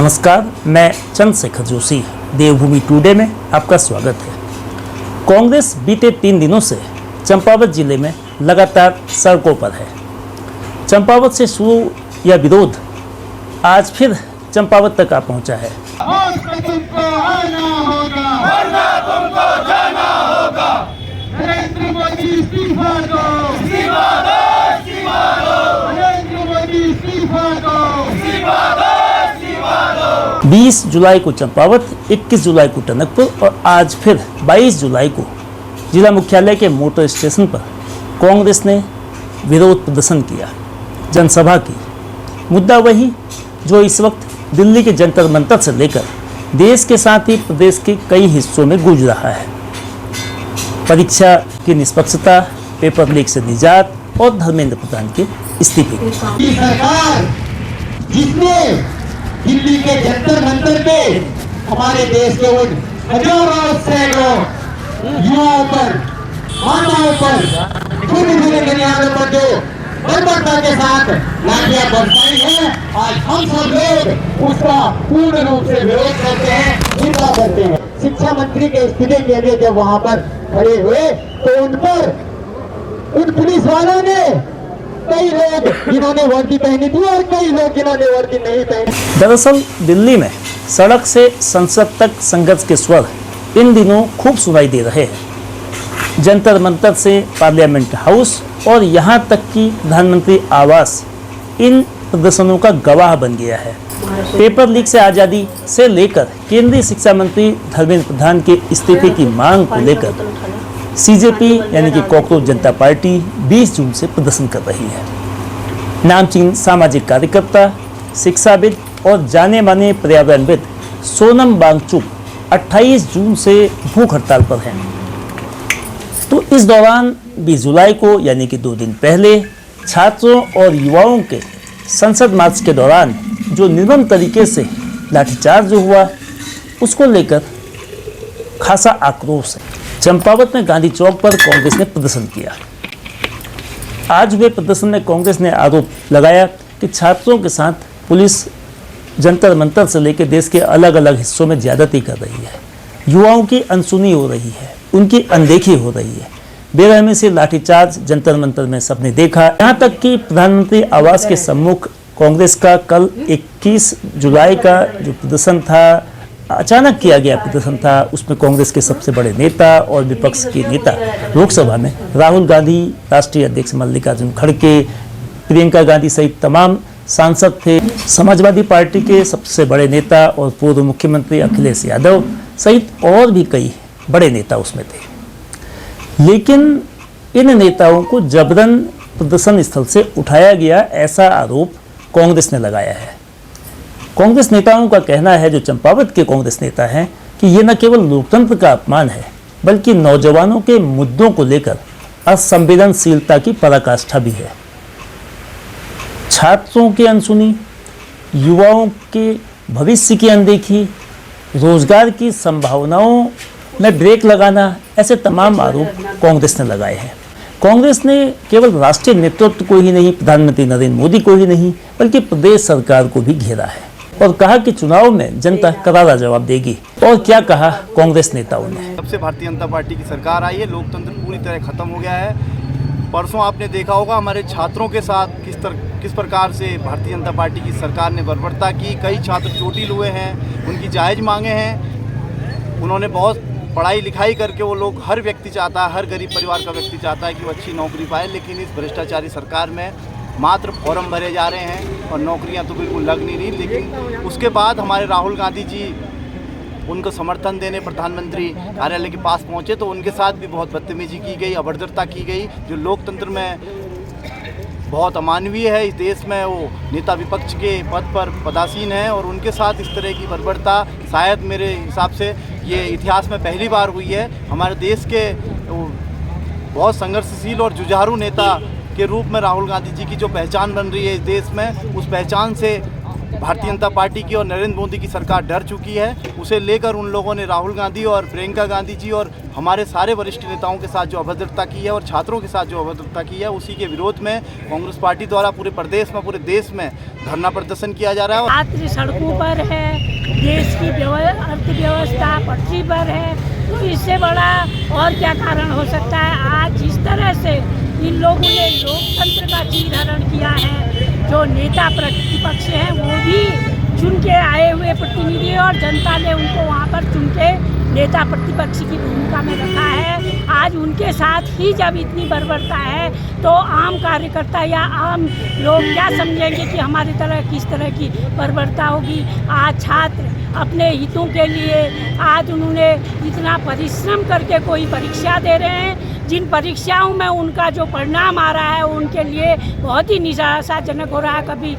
नमस्कार, मैं चंद्रशेखर जोशी। देवभूमि टुडे में आपका स्वागत है। कांग्रेस बीते 3 दिनों से चंपावत जिले में लगातार सड़कों पर है। चंपावत से शुरू यह विरोध आज फिर चंपावत तक आ पहुंचा है। तुमको आना होगा, वरना तुमको जाना होगा। नरेंद्र मोदी इस्तीफा दो, इस्तीफा दो, इस्तीफा दो। नरेंद्र मोदी इस्तीफा दो, इस्तीफा दो, इस्तीफा दो। 20 जुलाई को चंपावत, 21 जुलाई को टनकपुर और आज फिर 22 जुलाई को जिला मुख्यालय के मोटर स्टेशन पर कांग्रेस ने विरोध प्रदर्शन किया, जनसभा की। मुद्दा वही जो इस वक्त दिल्ली के जंतर मंतर से लेकर देश के साथ ही प्रदेश के कई हिस्सों में गूंज रहा है। परीक्षा की निष्पक्षता, पेपर लीक से निजात और धर्मेंद्र प्रधान के इस्तीफे। सरकार जिसने दिल्ली के जंतर मंतर पे हमारे देश के उन हजारों सैकड़ों युवाओं पर, माताओं पर, छोटे कन्याओं पर जो बर्बरता के साथ लाठियां बरसाई है, आज हम सब लोग उसका पूर्ण रूप से विरोध करते हैं, निंदा करते हैं। शिक्षा मंत्री के इस्तीफे के लिए जब वहां पर खड़े हुए तो उन पर उन पुलिस वालों ने कई लोग जिन्होंने वर्दी पहनी थी और कई लोग जिन्होंने वर्दी नहीं पहनी। दरअसल दिल्ली में सड़क से संसद तक संघर्ष के स्वर इन दिनों खूब सुनाई दे रहे हैं। जंतर मंतर से पार्लियामेंट हाउस और यहाँ तक कि प्रधानमंत्री आवास इन प्रदर्शनों का गवाह बन गया है। पेपर लीक से आज़ादी से लेकर केंद्रीय शिक्षा मंत्री धर्मेंद्र प्रधान के इस्तीफे की मांग को लेकर सीजेपी यानी कि कॉकरोच जनता पार्टी 20 जून से प्रदर्शन कर रही है। नामचीन सामाजिक कार्यकर्ता, शिक्षाविद और जाने माने पर्यावरणविद सोनम वांगचुक 28 जून से भूख हड़ताल पर हैं। तो इस दौरान 20 जुलाई को यानी कि 2 दिन पहले छात्रों और युवाओं के संसद मार्च के दौरान जो निर्मम तरीके से लाठीचार्ज हुआ, उसको लेकर खासा आक्रोश है। चंपावत में गांधी चौक पर कांग्रेस ने प्रदर्शन किया। आज हुए प्रदर्शन में कांग्रेस ने आरोप लगाया कि छात्रों के साथ पुलिस जंतर मंतर से लेकर देश के अलग अलग हिस्सों में ज्यादती कर रही है, युवाओं की अनसुनी हो रही है, उनकी अनदेखी हो रही है। बेरहमी से लाठीचार्ज जंतर मंतर में सबने देखा। यहाँ तक कि प्रधानमंत्री आवास के सम्मुख कांग्रेस का कल 21 जुलाई का जो प्रदर्शन था, अचानक किया गया प्रदर्शन था, उसमें कांग्रेस के सबसे बड़े नेता और विपक्ष के नेता लोकसभा में राहुल गांधी, राष्ट्रीय अध्यक्ष मल्लिकार्जुन खड़गे, प्रियंका गांधी सहित तमाम सांसद थे। समाजवादी पार्टी के सबसे बड़े नेता और पूर्व मुख्यमंत्री अखिलेश यादव सहित और भी कई बड़े नेता उसमें थे। लेकिन इन नेताओं को जबरन प्रदर्शन स्थल से उठाया गया, ऐसा आरोप कांग्रेस ने लगाया है। कांग्रेस नेताओं का कहना है, जो चंपावत के कांग्रेस नेता हैं, कि ये न केवल लोकतंत्र का अपमान है बल्कि नौजवानों के मुद्दों को लेकर असंवेदनशीलता की पराकाष्ठा भी है। छात्रों की अनसुनी, युवाओं के भविष्य की अनदेखी, रोजगार की संभावनाओं में ब्रेक लगाना, ऐसे तमाम आरोप कांग्रेस ने लगाए हैं। कांग्रेस ने केवल राष्ट्रीय नेतृत्व को ही नहीं, प्रधानमंत्री नरेंद्र मोदी को ही नहीं, बल्कि प्रदेश सरकार को भी घेरा है और कहा कि चुनाव में जनता करारा जवाब देगी। और क्या कहा कांग्रेस नेताओं ने? सबसे भारतीय जनता पार्टी की सरकार आई है, लोकतंत्र पूरी तरह खत्म हो गया है। परसों आपने देखा होगा हमारे छात्रों के साथ किस प्रकार से भारतीय जनता पार्टी की सरकार ने बर्बरता की। कई छात्र चोटिल हुए हैं, उनकी जायज़ मांगे हैं। उन्होंने बहुत पढ़ाई लिखाई करके, वो लोग, हर व्यक्ति चाहता है, हर गरीब परिवार का व्यक्ति चाहता है कि वो अच्छी नौकरी पाए, लेकिन इस भ्रष्टाचारी सरकार में मात्र फॉर्म भरे जा रहे हैं और नौकरियां तो बिल्कुल लग नहीं रही। लेकिन उसके बाद हमारे राहुल गांधी जी उनको समर्थन देने प्रधानमंत्री कार्यालय के पास पहुंचे तो उनके साथ भी बहुत बदतमीजी की गई, अभद्रता की गई, जो लोकतंत्र में बहुत अमानवीय है। इस देश में वो नेता विपक्ष के पद पर पदासीन हैं और उनके साथ इस तरह की बर्बरता शायद मेरे हिसाब से ये इतिहास में पहली बार हुई है। हमारे देश के बहुत संघर्षशील और जुझारू नेता के रूप में राहुल गांधी जी की जो पहचान बन रही है इस देश में, उस पहचान से भारतीय जनता पार्टी की और नरेंद्र मोदी की सरकार डर चुकी है। उसे लेकर उन लोगों ने राहुल गांधी और प्रियंका गांधी जी और हमारे सारे वरिष्ठ नेताओं के साथ जो अभद्रता की है और छात्रों के साथ जो अभद्रता की है, उसी के विरोध में कांग्रेस पार्टी द्वारा पूरे प्रदेश में, पूरे देश में धरना प्रदर्शन किया जा रहा है। छात्र सड़कों पर है, देश की अर्थव्यवस्था पटरी पर है, तो इससे बड़ा और क्या कारण हो सकता है। आज जिस तरह से इन लोगों ने लोकतंत्र का चीरहरण किया है, जो नेता प्रतिपक्ष हैं वो भी चुन के आए हुए प्रतिनिधि और जनता ने उनको वहाँ पर चुन के नेता प्रतिपक्ष की भूमिका में रखा है। आज उनके साथ ही जब इतनी बर्बरता है तो आम कार्यकर्ता या आम लोग क्या समझेंगे कि हमारी तरह किस तरह की बर्बरता होगी। आज छात्र अपने हितों के लिए आज उन्होंने इतना परिश्रम करके कोई परीक्षा दे रहे हैं, जिन परीक्षाओं में उनका जो परिणाम आ रहा है उनके लिए बहुत ही निराशाजनक हो रहा है। कभी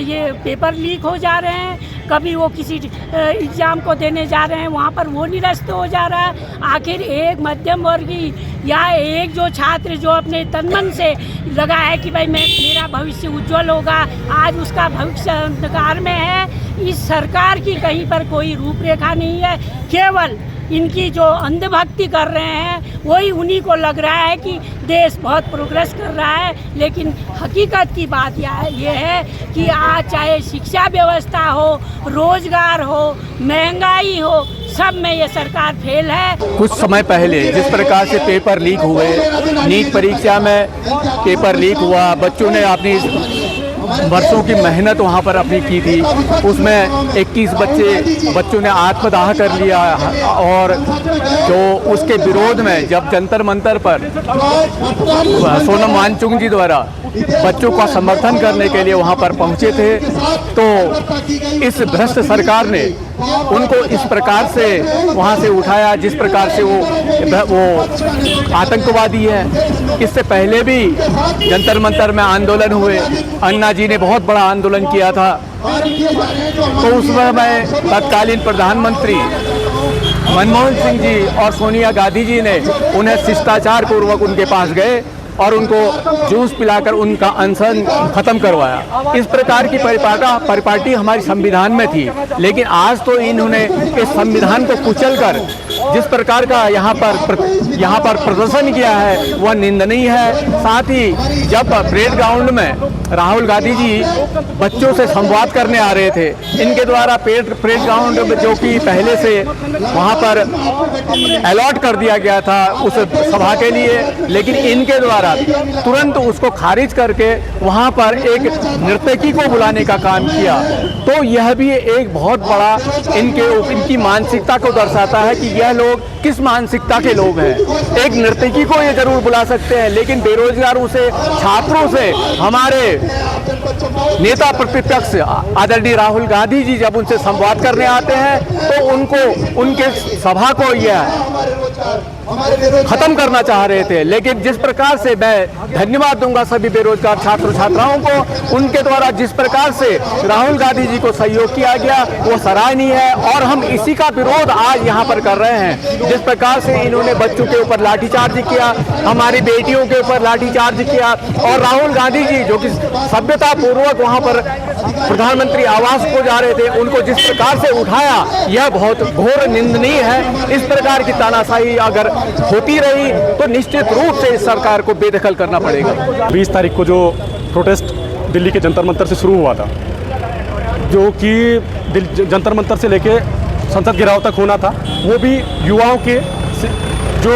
ये पेपर लीक हो जा रहे हैं, कभी वो किसी एग्ज़ाम को देने जा रहे हैं वहाँ पर वो निरस्त हो जा रहा है। आखिर एक मध्यम वर्गीय या एक जो छात्र जो अपने तन मन से लगा है कि भाई मेरा भविष्य उज्जवल होगा, आज उसका भविष्य अंधकार में है। इस सरकार की कहीं पर कोई रूपरेखा नहीं है, केवल इनकी जो अंधभक्ति कर रहे हैं वही उन्हीं को लग रहा है कि देश बहुत प्रोग्रेस कर रहा है। लेकिन हकीकत की बात ये है कि आज चाहे शिक्षा व्यवस्था हो, रोजगार हो, महंगाई हो, सब में ये सरकार फेल है। कुछ समय पहले जिस प्रकार से पेपर लीक हुए, नीट परीक्षा में पेपर लीक हुआ, बच्चों ने अपनी वर्षों की मेहनत वहाँ पर अपनी की थी, उसमें 21 बच्चों ने आत्मदाह कर लिया। और जो उसके विरोध में जब जंतर मंतर पर सोनम वांगचुक जी द्वारा बच्चों का समर्थन करने के लिए वहाँ पर पहुँचे थे, तो इस भ्रष्ट सरकार ने उनको इस प्रकार से वहाँ से उठाया जिस प्रकार से वो आतंकवादी है। इससे पहले भी जंतर मंतर में आंदोलन हुए, अन्ना जी ने बहुत बड़ा आंदोलन किया था, तो उस समय तत्कालीन प्रधानमंत्री मनमोहन सिंह जी और सोनिया गांधी जी ने उन्हें शिष्टाचार पूर्वक उनके पास गए और उनको जूस पिलाकर उनका अनशन खत्म करवाया। इस प्रकार की परिपाटी हमारी संविधान में थी, लेकिन आज तो इन्होंने इस संविधान को कुचलकर जिस प्रकार का यहाँ पर प्रदर्शन किया है वह निंदनीय है। साथ ही जब परेड ग्राउंड में राहुल गांधी जी बच्चों से संवाद करने आ रहे थे, इनके द्वारा परेड ग्राउंड जो कि पहले से वहाँ पर अलॉट कर दिया गया था उस सभा के लिए, लेकिन इनके द्वारा तुरंत उसको खारिज करके वहाँ पर एक नर्तकी को बुलाने का काम किया। तो यह भी एक बहुत बड़ा इनकी मानसिकता को दर्शाता है कि यह लोग किस मानसिकता के लोग हैं। एक नर्तकी को ये जरूर बुला सकते हैं, लेकिन बेरोजगारों से, छात्रों से, हमारे नेता प्रतिपक्ष आदरणीय राहुल गांधी जी जब उनसे संवाद करने आते हैं तो उनको उनके सभा को यह खत्म करना चाह रहे थे। लेकिन जिस प्रकार से मैं धन्यवाद दूंगा सभी बेरोजगार छात्र छात्राओं को, उनके द्वारा जिस प्रकार से राहुल गांधी जी को सहयोग किया गया वो सराहनीय है और हम इसी का विरोध आज यहाँ पर कर रहे हैं। जिस प्रकार से इन्होंने बच्चों के ऊपर लाठीचार्ज किया, हमारी बेटियों के ऊपर लाठीचार्ज किया, और राहुल गांधी जी जो कि सभ्यता पूर्वक वहाँ पर प्रधानमंत्री आवास को जा रहे थे, उनको जिस प्रकार से उठाया यह बहुत घोर निंदनीय है। इस प्रकार की तानाशाही अगर होती रही तो निश्चित रूप से इस सरकार को बेदखल करना पड़ेगा। 20 तारीख को जो प्रोटेस्ट दिल्ली के जंतर मंतर से शुरू हुआ था, जो कि जंतर मंतर से लेके संसद घेराव तक होना था, वो भी युवाओं के जो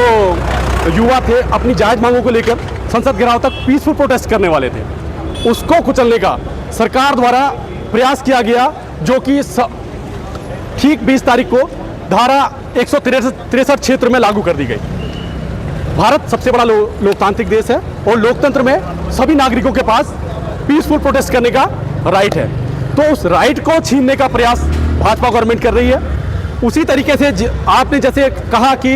युवा थे अपनी जायज़ मांगों को लेकर संसद घेराव तक पीसफुल प्रोटेस्ट करने वाले थे, उसको कुचलने का सरकार द्वारा प्रयास किया गया, जो कि ठीक 20 तारीख को धारा 163 क्षेत्र में लागू कर दी गई। भारत सबसे बड़ा लोकतांत्रिक देश है और लोकतंत्र में सभी नागरिकों के पास पीसफुल प्रोटेस्ट करने का राइट है, तो उस राइट को छीनने का प्रयास भाजपा गवर्नमेंट कर रही है। उसी तरीके से आपने जैसे कहा कि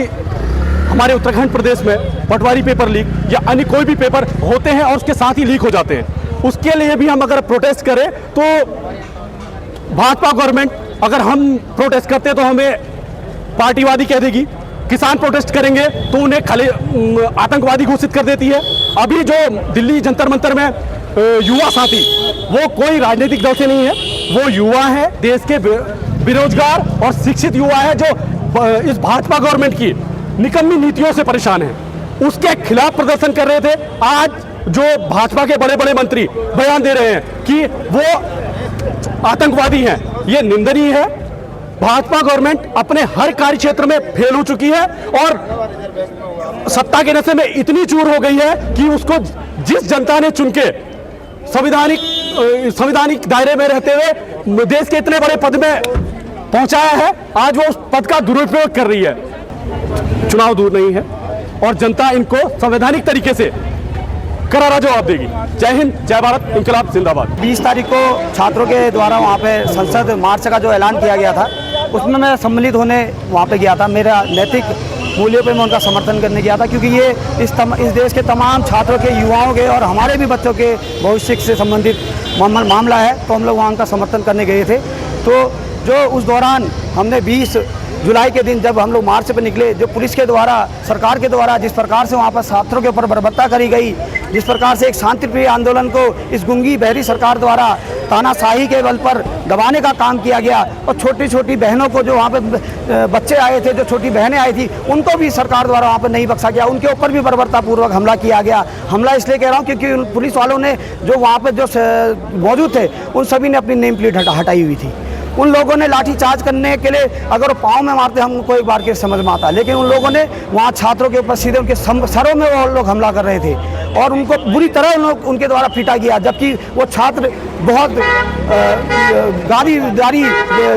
हमारे उत्तराखंड प्रदेश में पटवारी पेपर लीक या अन्य कोई भी पेपर होते हैं और उसके साथ ही लीक हो जाते हैं, उसके लिए भी हम अगर प्रोटेस्ट करें तो भाजपा गवर्नमेंट, अगर हम प्रोटेस्ट करते हैं तो हमें पार्टीवादी कह देगी, किसान प्रोटेस्ट करेंगे तो उन्हें खाली आतंकवादी घोषित कर देती है। अभी जो दिल्ली जंतर मंतर में युवा साथी, वो कोई राजनीतिक दल से नहीं है, वो युवा है, देश के बेरोजगार और शिक्षित युवा है जो इस भाजपा गवर्नमेंट की निकम्मी नीतियों से परेशान है, उसके खिलाफ प्रदर्शन कर रहे थे। आज जो भाजपा के बड़े बड़े मंत्री बयान दे रहे हैं कि वो आतंकवादी हैं, ये निंदनीय है। भाजपा गवर्नमेंट अपने हर कार्य क्षेत्र में फेल हो चुकी है और सत्ता के नशे में इतनी चूर हो गई है कि उसको जिस जनता ने चुन के संवैधानिक दायरे में रहते हुए देश के इतने बड़े पद में पहुंचाया है, आज वो उस पद का दुरुपयोग कर रही है। चुनाव दूर नहीं है और जनता इनको संवैधानिक तरीके से करारा जवाब देगी। जय हिंद, जय भारत, इंकलाब जिंदाबाद। 20 तारीख को छात्रों के द्वारा वहाँ पे संसद मार्च का जो ऐलान किया गया था, उसमें मैं सम्मिलित होने वहाँ पे गया था। मेरा नैतिक मूल्यों पे मैं उनका समर्थन करने गया था, क्योंकि ये इस देश के तमाम छात्रों के, युवाओं के और हमारे भी बच्चों के भविष्य से संबंधित मामला है, तो हम लोग वहाँ उनका समर्थन करने गए थे। तो जो उस दौरान हमने 20 जुलाई के दिन जब हम लोग मार्च पे निकले, जो पुलिस के द्वारा, सरकार के द्वारा जिस प्रकार से वहाँ पर छात्रों के ऊपर बर्बरता करी गई, जिस प्रकार से एक शांतिप्रिय आंदोलन को इस गुंगी बहरी सरकार द्वारा तानाशाही के बल पर दबाने का काम किया गया, और छोटी छोटी बहनों को, जो वहाँ पे बच्चे आए थे, जो छोटी बहनें आई थी, उनको भी सरकार द्वारा वहाँ पर नहीं बख्शा गया, उनके ऊपर भी बर्बरतापूर्वक हमला किया गया। हमला इसलिए कह रहा हूँ क्योंकि पुलिस वालों ने जो वहाँ पर जो मौजूद थे, उन सभी ने अपनी नेम प्लेट हटाई हुई थी। उन लोगों ने लाठी चार्ज करने के लिए, अगर वो पाँव में मारते हमको एक बार के समझ में आता, लेकिन उन लोगों ने वहाँ छात्रों के ऊपर सीधे उनके सरों में वो लोग हमला कर रहे थे और उनको बुरी तरह उनके द्वारा पीटा गया, जबकि वो छात्र बहुत गाड़ी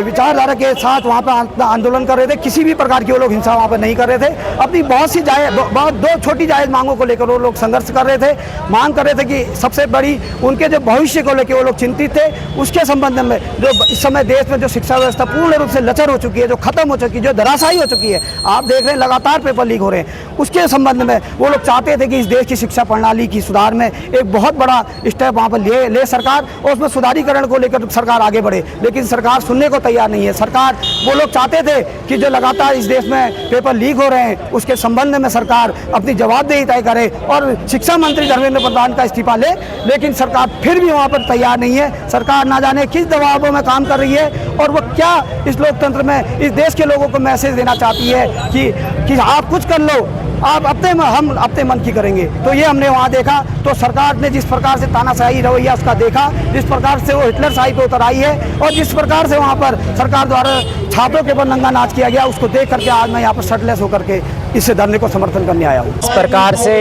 विचारधारा के साथ वहाँ पर आंदोलन कर रहे थे। किसी भी प्रकार की वो लोग हिंसा वहाँ पर नहीं कर रहे थे। अपनी बहुत सी दो छोटी जायज़ मांगों को लेकर वो लोग संघर्ष कर रहे थे। मांग कर रहे थे कि सबसे बड़ी उनके जो भविष्य को लेकर वो लोग चिंतित थे, उसके संबंध में जो इस समय देश में जो शिक्षा व्यवस्था पूर्ण रूप से लचर हो चुकी है, जो खत्म हो चुकी है, जो धराशायी हो चुकी है, आप देख रहे हैं लगातार पेपर लीक हो रहे हैं, उसके संबंध में वो लोग चाहते थे कि इस देश की शिक्षा प्रणाली की सुधार में एक बहुत बड़ा स्टेप वहाँ पर ले सरकार, और उसमें सुधारीकरण को लेकर सरकार आगे बढ़े, लेकिन सरकार सुनने को तैयार नहीं है। सरकार, वो लोग चाहते थे कि जो लगातार इस देश में पेपर लीक हो रहे हैं, उसके संबंध में सरकार अपनी जवाबदेही तय करे और शिक्षा मंत्री धर्मेंद्र प्रधान का इस्तीफा ले, लेकिन सरकार फिर भी वहाँ पर तैयार नहीं है। सरकार ना जाने किस दबावों में काम कर रही है और वो क्या इस लोकतंत्र में इस देश के लोगों को मैसेज देना चाहती है कि आप कुछ कर लो, आप हम अपने मन की करेंगे। तो ये हमने वहाँ देखा, तो सरकार ने जिस प्रकार से तानाशाही रवैया उसका देखा, जिस प्रकार से वो हिटलर शाही पे उतर आई है और जिस प्रकार से वहाँ पर सरकार द्वारा छात्रों के ऊपर नंगा नाच किया गया, उसको देख करके आज मैं यहाँ पर शर्टलेस होकर के इस धरने को समर्थन करने आया हूँ। इस प्रकार से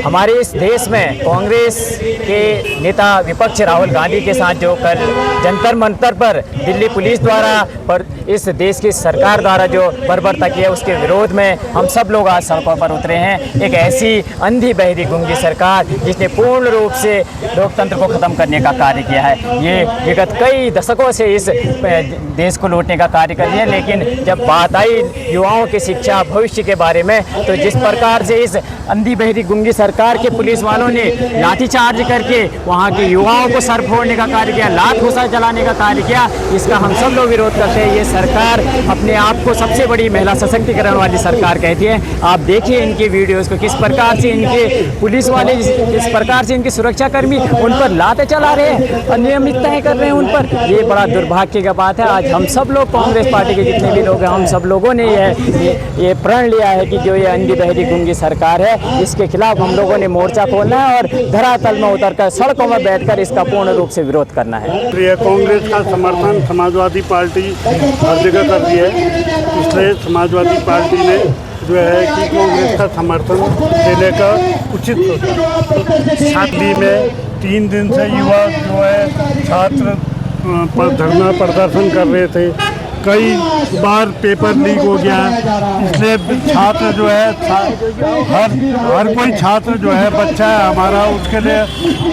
हमारे इस देश में कांग्रेस के नेता विपक्ष राहुल गांधी के साथ जो कल जंतर मंतर पर दिल्ली पुलिस द्वारा पर इस देश की सरकार द्वारा जो बर्बरता किया, उसके विरोध में हम सब लोग आज सड़कों पर उतरे हैं। एक ऐसी अंधी बहरी गूंगी सरकार जिसने पूर्ण रूप से लोकतंत्र को ख़त्म करने का कार्य किया है। ये विगत कई दशकों से इस देश को लूटने का कार्य कर रही है, लेकिन जब बात आई युवाओं की शिक्षा भविष्य के बारे में, तो जिस प्रकार से इस अंधी बहरी गूंगी सरकार के पुलिस वालों ने लाठीचार्ज करके वहाँ के युवाओं को सर फोड़ने का कार्य किया, लात घुसा जलाने का कार्य किया, इसका हम सब लोग विरोध करते हैं। ये सरकार अपने आप को सबसे बड़ी महिला सशक्तिकरण वाली सरकार कहती है। आप देखिए इनकी वीडियोस को, किस प्रकार से इनके पुलिस वाले, किस प्रकार से इनके सुरक्षाकर्मी उन पर लातें चला रहे हैं, अनियमितताएं कर रहे हैं उन पर। ये बड़ा दुर्भाग्य की बात है। आज हम सब लोग कांग्रेस पार्टी के जितने भी लोग हैं, हम सब लोगों ने ये प्रण लिया है कि जो ये अंधी बहरी गूंगी सरकार है, इसके खिलाफ हम लोगों ने मोर्चा खोलना है और धरातल में उतरकर सड़कों में बैठकर इसका पूर्ण रूप से विरोध करना है। कांग्रेस का समर्थन समाजवादी पार्टी हर जगह कर रही है, इसलिए समाजवादी पार्टी ने जो है कि कांग्रेस का समर्थन देने का उचित होता है। दिल्ली में 3 दिन से युवा जो है छात्र धरना प्रदर्शन कर रहे थे, कई बार पेपर लीक हो गया, इसलिए छात्र जो है हर कोई छात्र जो है बच्चा है हमारा, उसके लिए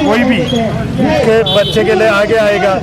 कोई भी उसके बच्चे के लिए आगे आएगा।